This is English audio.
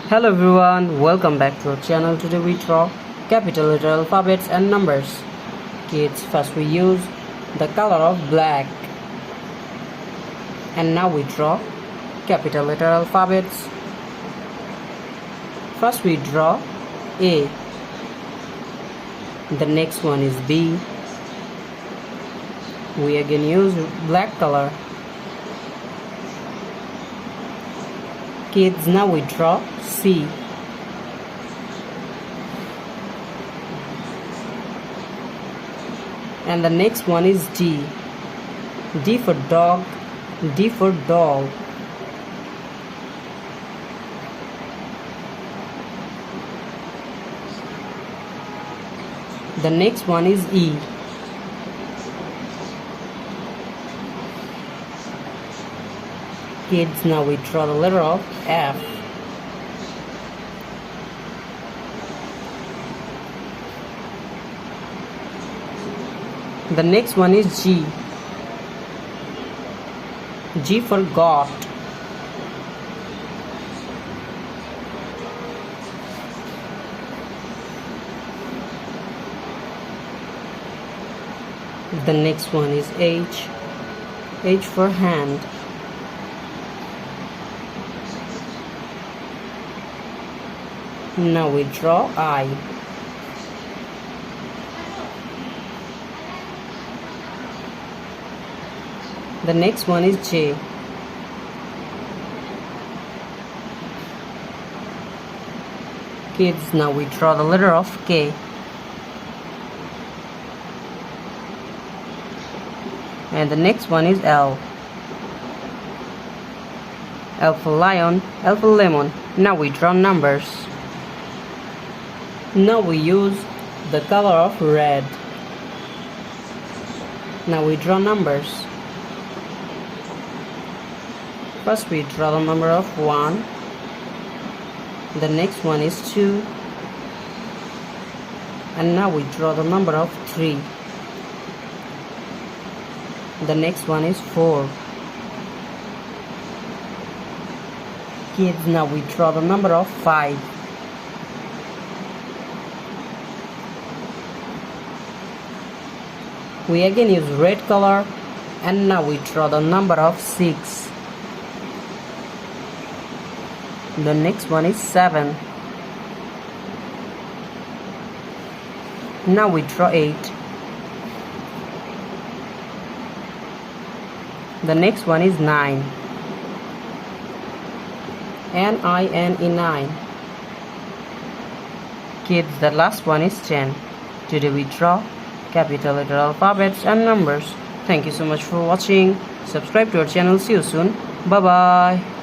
Hello everyone, welcome back to our channel. Today we draw capital letter alphabets and numbers. Kids, first we use the color of black. And now we draw capital letter alphabets. First we draw A. The next one is B. We again use black color. Kids, now we draw C. And the next one is D. D for dog, D for doll. The next one is E. Kids, now we draw the letter of F. The next one is G. G for God. The next one is H. H for hand. Now we draw I. The next one is J. Kids, now we draw the letter of K. And the next one is L. L for lion, L for lemon. Now we draw numbers. Now we use the color of red. Now we draw numbers. First we draw the number of 1. The next one is 2. And now we draw the number of 3. The next one is 4. Kids, now we draw the number of 5. We again use red color, and now we draw the number of 6. The next one is 7. Now we draw 8. The next one is 9. N-I-N-E, 9. Kids, the last one is 10. Today we draw capital letter alphabets and numbers. Thank you so much for watching. Subscribe to our channel. See you soon. Bye bye.